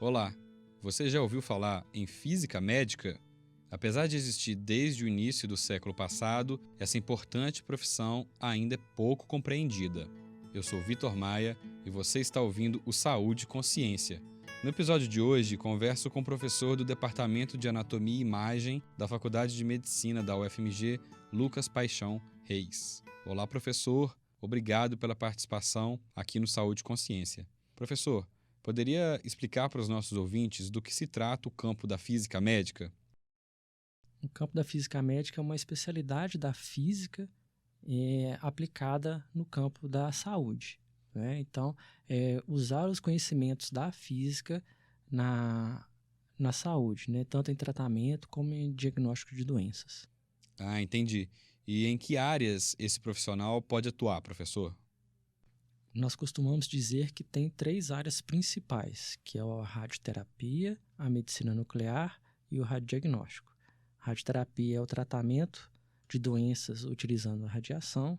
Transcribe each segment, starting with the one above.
Olá, você já ouviu falar em física médica? Apesar de existir desde o início do século passado, essa importante profissão ainda é pouco compreendida. Eu sou Vitor Maia e você está ouvindo o Saúde e Consciência. No episódio de hoje, converso com o professor do Departamento de Anatomia e Imagem da Faculdade de Medicina da UFMG, Lucas Paixão Reis. Olá, professor. Obrigado pela participação aqui no Saúde e Consciência. Professor, poderia explicar para os nossos ouvintes do que se trata o campo da física médica? O campo da física médica é uma especialidade da física aplicada no campo da saúde, né? Então, usar os conhecimentos da física na saúde, né? Tanto em tratamento como em diagnóstico de doenças. Ah, entendi. E em que áreas esse profissional pode atuar, professor? Nós costumamos dizer que tem 3 áreas principais, que é a radioterapia, a medicina nuclear e o radiodiagnóstico. A radioterapia é o tratamento de doenças utilizando a radiação.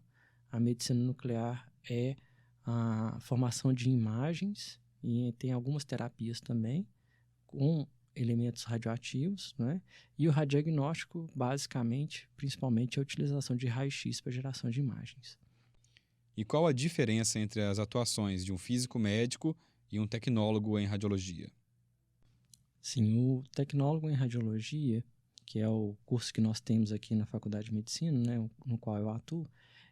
A medicina nuclear é a formação de imagens e tem algumas terapias também com elementos radioativos, né? E o radiodiagnóstico, basicamente, principalmente, é a utilização de raio-x para geração de imagens. E qual a diferença entre as atuações de um físico médico e um tecnólogo em radiologia? Sim, o tecnólogo em radiologia, que é o curso que nós temos aqui na Faculdade de Medicina, né, no qual eu atuo,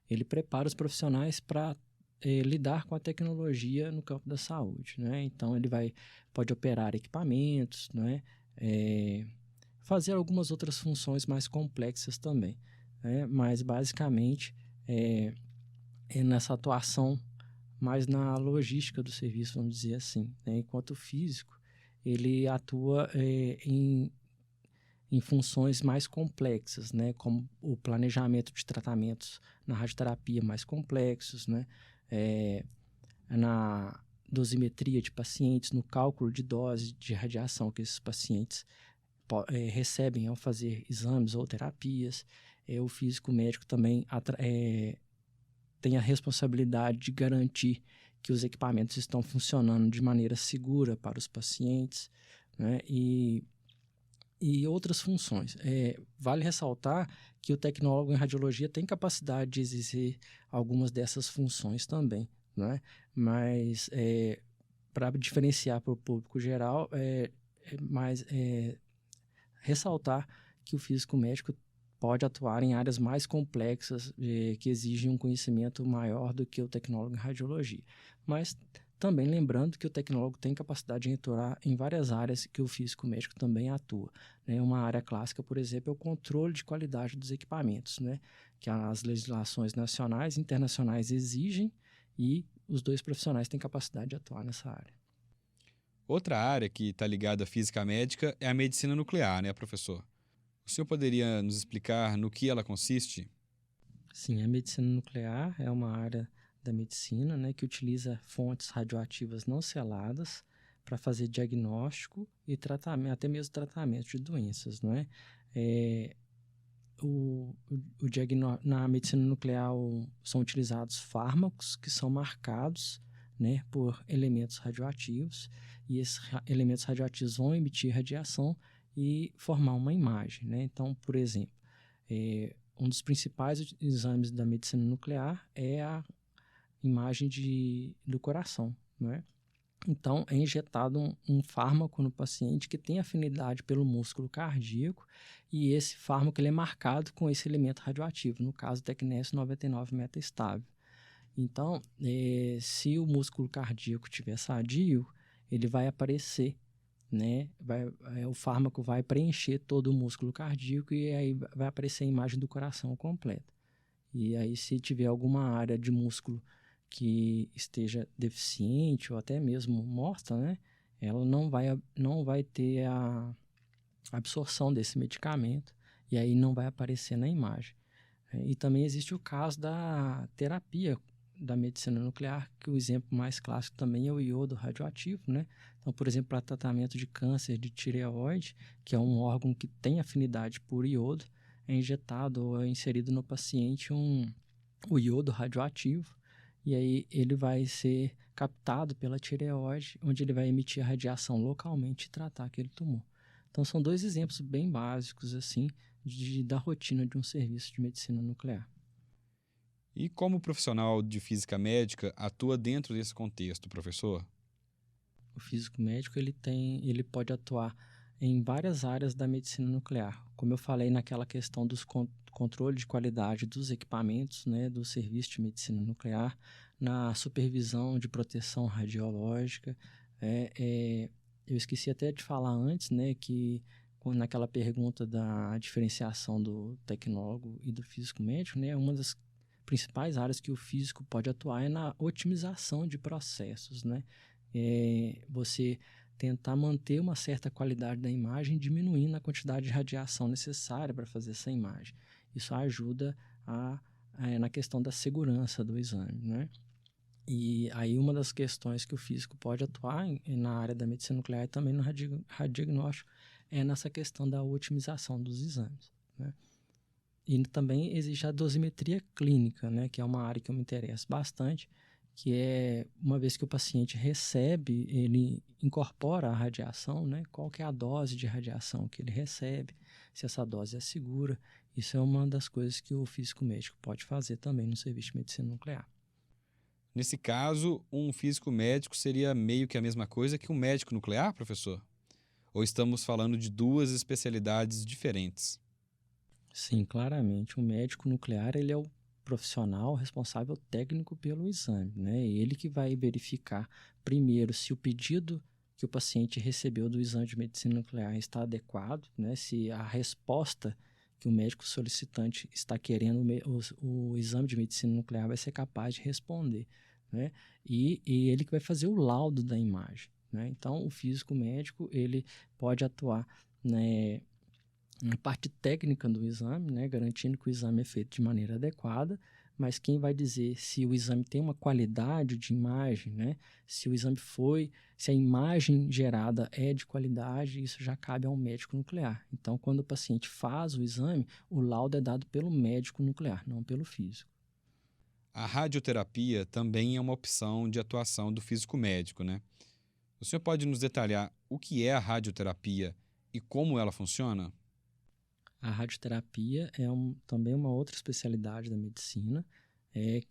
ele prepara os profissionais para lidar com a tecnologia no campo da saúde, né? Então, pode operar equipamentos, né? Fazer algumas outras funções mais complexas também, né? Mas, basicamente, é nessa atuação mais na logística do serviço, vamos dizer assim, né? Enquanto o físico, ele atua em funções mais complexas, né? Como o planejamento de tratamentos na radioterapia mais complexos, né? Na dosimetria de pacientes, no cálculo de dose de radiação que esses pacientes recebem ao fazer exames ou terapias. O físico médico também tem a responsabilidade de garantir que os equipamentos estão funcionando de maneira segura para os pacientes, né? E outras funções. Vale ressaltar que o tecnólogo em radiologia tem capacidade de exercer algumas dessas funções também, né? Mas, para diferenciar para o público geral, ressaltar que o físico médico pode atuar em áreas mais complexas que exigem um conhecimento maior do que o tecnólogo em radiologia. Mas também lembrando que o tecnólogo tem capacidade de atuar em várias áreas que o físico médico também atua, né? Uma área clássica, por exemplo, é o controle de qualidade dos equipamentos, né? Que as legislações nacionais e internacionais exigem e os 2 profissionais têm capacidade de atuar nessa área. Outra área que está ligada à física médica é a medicina nuclear, né, professor? O senhor poderia nos explicar no que ela consiste? Sim, a medicina nuclear é uma área da medicina, né, que utiliza fontes radioativas não seladas para fazer diagnóstico e tratamento, até mesmo tratamento de doenças, não é? Na medicina nuclear são utilizados fármacos que são marcados, né, por elementos radioativos, e esses elementos radioativos vão emitir radiação e formar uma imagem, né? Então, por exemplo, um dos principais exames da medicina nuclear é a imagem do coração, né? Então, é injetado um fármaco no paciente que tem afinidade pelo músculo cardíaco e esse fármaco ele é marcado com esse elemento radioativo, no caso, tecnésio 99 metaestável. Então, se o músculo cardíaco estiver sadio, ele vai aparecer, né? O fármaco vai preencher todo o músculo cardíaco e aí vai aparecer a imagem do coração completa. E aí, se tiver alguma área de músculo que esteja deficiente ou até mesmo morta, né? Ela não vai ter a absorção desse medicamento e aí não vai aparecer na imagem. E também existe o caso da terapia da medicina nuclear, que o exemplo mais clássico também é o iodo radioativo, né? Então, por exemplo, para tratamento de câncer de tireoide, que é um órgão que tem afinidade por iodo, é injetado ou é inserido no paciente o iodo radioativo, e aí ele vai ser captado pela tireoide, onde ele vai emitir a radiação localmente e tratar aquele tumor. Então, são dois exemplos bem básicos, assim, da rotina de um serviço de medicina nuclear. E como profissional de física médica atua dentro desse contexto, professor? O físico médico ele pode atuar em várias áreas da medicina nuclear. Como eu falei naquela questão dos controle de qualidade dos equipamentos, né, do serviço de medicina nuclear, na supervisão de proteção radiológica. Eu esqueci até de falar antes, né, que naquela pergunta da diferenciação do tecnólogo e do físico médico, né, uma das principais áreas que o físico pode atuar é na otimização de processos, né? Você tentar manter uma certa qualidade da imagem, diminuindo a quantidade de radiação necessária para fazer essa imagem. Isso ajuda na questão da segurança do exame, né? E aí uma das questões que o físico pode atuar na área da medicina nuclear e também no radiodiagnóstico é nessa questão da otimização dos exames, né? E também existe a dosimetria clínica, né, que é uma área que eu me interesso bastante, que é, uma vez que o paciente recebe, ele incorpora a radiação, né, qual que é a dose de radiação que ele recebe, se essa dose é segura. Isso é uma das coisas que o físico médico pode fazer também no serviço de medicina nuclear. Nesse caso, um físico médico seria meio que a mesma coisa que um médico nuclear, professor? Ou estamos falando de duas especialidades diferentes? Sim, claramente. O médico nuclear, ele é o profissional responsável técnico pelo exame, né? Ele que vai verificar primeiro se o pedido que o paciente recebeu do exame de medicina nuclear está adequado, né? Se a resposta que o médico solicitante está querendo, o exame de medicina nuclear vai ser capaz de responder, né? E ele que vai fazer o laudo da imagem, né? Então, o físico médico, ele pode atuar, né, na parte técnica do exame, né, garantindo que o exame é feito de maneira adequada, mas quem vai dizer se o exame tem uma qualidade de imagem, né, se a imagem gerada é de qualidade, isso já cabe ao médico nuclear. Então, quando o paciente faz o exame, o laudo é dado pelo médico nuclear, não pelo físico. A radioterapia também é uma opção de atuação do físico médico, né? O senhor pode nos detalhar o que é a radioterapia e como ela funciona? A radioterapia é também uma outra especialidade da medicina,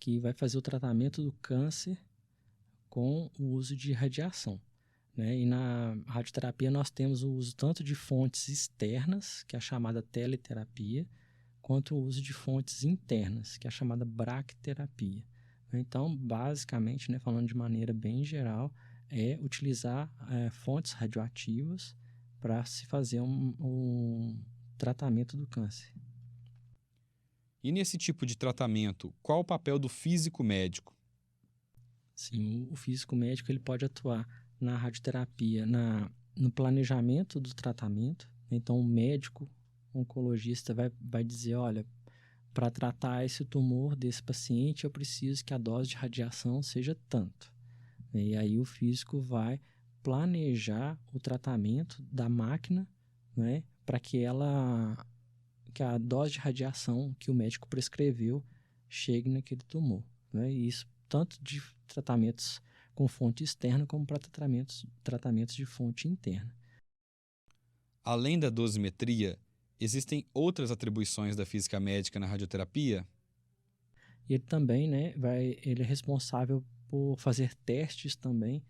que vai fazer o tratamento do câncer com o uso de radiação, né? E na radioterapia nós temos o uso tanto de fontes externas, que é a chamada teleterapia, quanto o uso de fontes internas, que é a chamada braquiterapia. Então, basicamente, né, falando de maneira bem geral, é utilizar fontes radioativas para se fazer um tratamento do câncer. E nesse tipo de tratamento, qual o papel do físico médico? Sim, o físico médico ele pode atuar na radioterapia, no planejamento do tratamento. Então, o médico oncologista vai dizer, olha, para tratar esse tumor desse paciente, eu preciso que a dose de radiação seja tanto. E aí o físico vai planejar o tratamento da máquina, né, para que a dose de radiação que o médico prescreveu chegue naquele tumor, né? E isso tanto de tratamentos com fonte externa como para tratamentos de fonte interna. Além da dosimetria, existem outras atribuições da física médica na radioterapia? E ele também, né, ele é responsável por fazer testes também,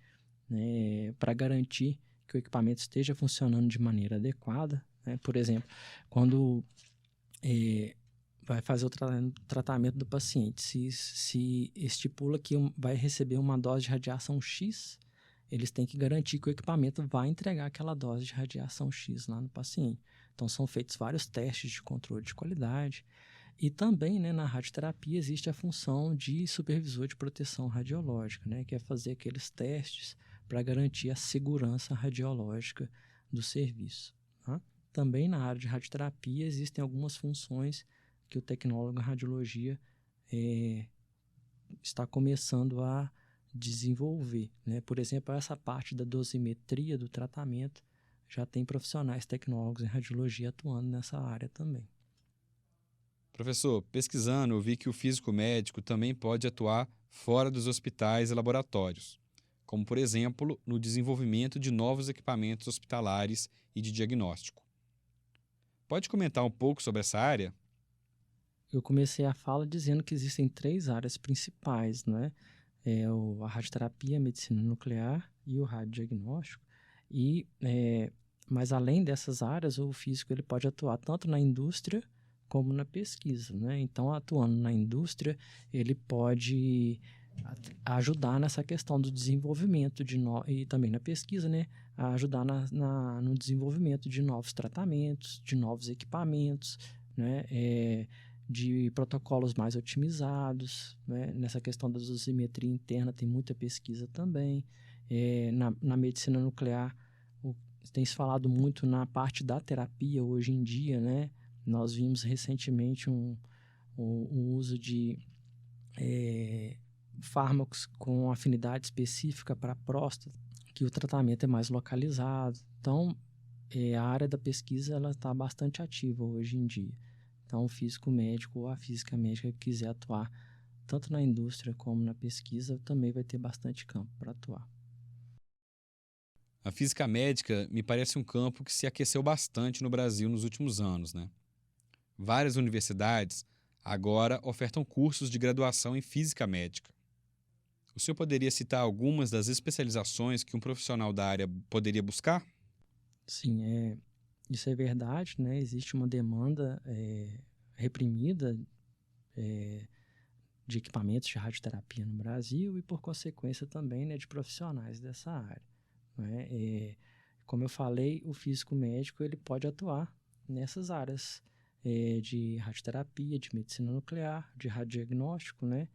né, para garantir que o equipamento esteja funcionando de maneira adequada, né? Por exemplo, quando vai fazer o tratamento do paciente, se estipula que vai receber uma dose de radiação X, eles têm que garantir que o equipamento vai entregar aquela dose de radiação X lá no paciente. Então, são feitos vários testes de controle de qualidade. E também, né, na radioterapia, existe a função de supervisor de proteção radiológica, né, que é fazer aqueles testes para garantir a segurança radiológica do serviço. Tá? Também na área de radioterapia existem algumas funções que o tecnólogo em radiologia está começando a desenvolver, né? Por exemplo, essa parte da dosimetria do tratamento já tem profissionais tecnólogos em radiologia atuando nessa área também. Professor, pesquisando, eu vi que o físico médico também pode atuar fora dos hospitais e laboratórios, como, por exemplo, no desenvolvimento de novos equipamentos hospitalares e de diagnóstico. Pode comentar um pouco sobre essa área? Eu comecei a fala dizendo que existem 3 áreas principais, né? A radioterapia, a medicina nuclear e o radiodiagnóstico. Mas além dessas áreas, o físico ele pode atuar tanto na indústria como na pesquisa, né? Então, atuando na indústria, ele pode ajudar nessa questão do desenvolvimento e também na pesquisa, né? A ajudar no desenvolvimento de novos tratamentos, de novos equipamentos, né? De protocolos mais otimizados, né? Nessa questão da dosimetria interna tem muita pesquisa também. Na medicina nuclear, tem se falado muito na parte da terapia hoje em dia, né? Nós vimos recentemente o uso de fármacos com afinidade específica para a próstata, que o tratamento é mais localizado. Então, a área da pesquisa ela está bastante ativa hoje em dia. Então, o físico médico ou a física médica que quiser atuar tanto na indústria como na pesquisa também vai ter bastante campo para atuar. A física médica me parece um campo que se aqueceu bastante no Brasil nos últimos anos, né? Várias universidades agora ofertam cursos de graduação em física médica. O senhor poderia citar algumas das especializações que um profissional da área poderia buscar? Sim, isso é verdade, né? Existe uma demanda reprimida de equipamentos de radioterapia no Brasil e, por consequência, também, né, de profissionais dessa área, né? Como eu falei, o físico médico ele pode atuar nessas áreas de radioterapia, de medicina nuclear, de radiodiagnóstico, né?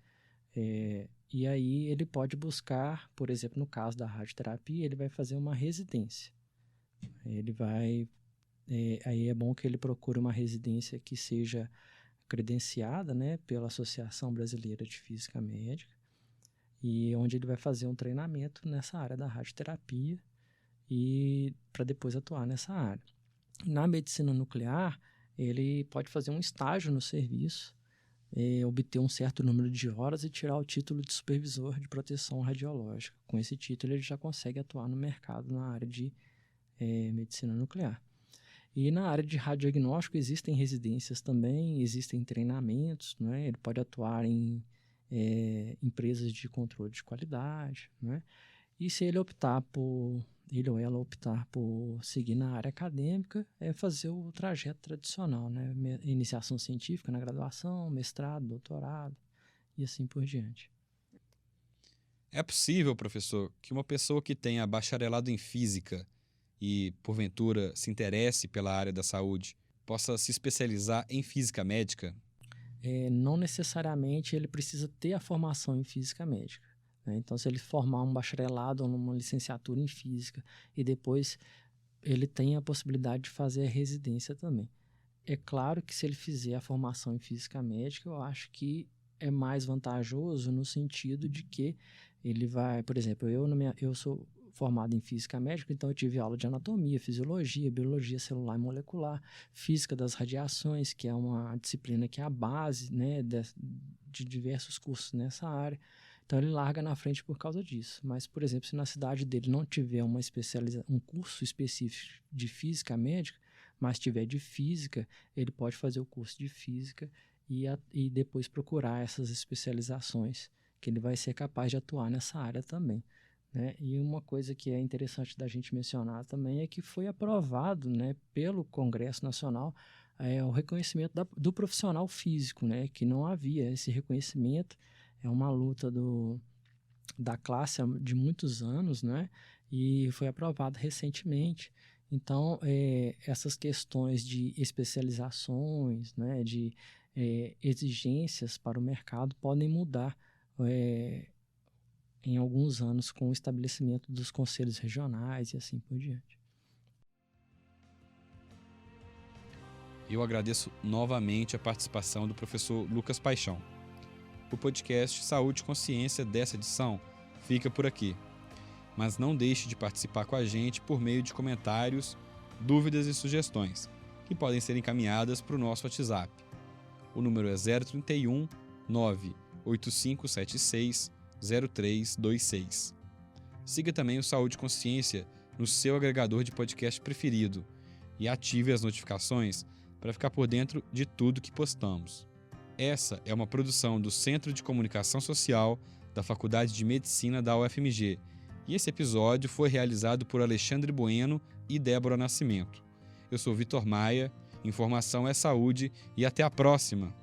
E aí ele pode buscar, por exemplo, no caso da radioterapia, ele vai fazer uma residência. Aí é bom que ele procure uma residência que seja credenciada, né, pela Associação Brasileira de Física Médica, e onde ele vai fazer um treinamento nessa área da radioterapia e para depois atuar nessa área. Na medicina nuclear, ele pode fazer um estágio no serviço, obter um certo número de horas e tirar o título de supervisor de proteção radiológica. Com esse título, ele já consegue atuar no mercado na área de medicina nuclear. E na área de radiodiagnóstico existem residências também, existem treinamentos, né? Ele pode atuar em empresas de controle de qualidade, né? E se ele ou ela optar por seguir na área acadêmica, fazer o trajeto tradicional, né? Iniciação científica na graduação, mestrado, doutorado e assim por diante. É possível, professor, que uma pessoa que tenha bacharelado em física e, porventura, se interesse pela área da saúde, possa se especializar em física médica? Não necessariamente ele precisa ter a formação em física médica, né? Então, se ele formar um bacharelado ou uma licenciatura em física e depois ele tem a possibilidade de fazer a residência também. É claro que se ele fizer a formação em física médica, eu acho que é mais vantajoso no sentido de que ele vai, por exemplo, eu sou formado em física médica, então eu tive aula de anatomia, fisiologia, biologia celular e molecular, física das radiações, que é uma disciplina que é a base, né, de diversos cursos nessa área. Então ele larga na frente por causa disso. Mas, por exemplo, se na cidade dele não tiver um curso específico de física médica, mas tiver de física, ele pode fazer o curso de física e depois procurar essas especializações, que ele vai ser capaz de atuar nessa área também, né? E uma coisa que é interessante da gente mencionar também é que foi aprovado, né, pelo Congresso Nacional o reconhecimento do profissional físico, né, que não havia esse reconhecimento. É uma luta da classe de muitos anos, né, e foi aprovado recentemente. Então, essas questões de especializações, né, de exigências para o mercado podem mudar em alguns anos com o estabelecimento dos conselhos regionais e assim por diante. Eu agradeço novamente a participação do professor Lucas Paixão. O podcast Saúde e Consciência dessa edição fica por aqui. Mas não deixe de participar com a gente por meio de comentários, dúvidas e sugestões, que podem ser encaminhadas para o nosso WhatsApp, O número é 031 98576 0326. Siga também o Saúde e Consciência no seu agregador de podcast preferido e ative as notificações para ficar por dentro de tudo que postamos. Essa é uma produção do Centro de Comunicação Social da Faculdade de Medicina da UFMG e esse episódio foi realizado por Alexandre Bueno e Débora Nascimento. Eu sou Vitor Maia, informação é saúde e até a próxima!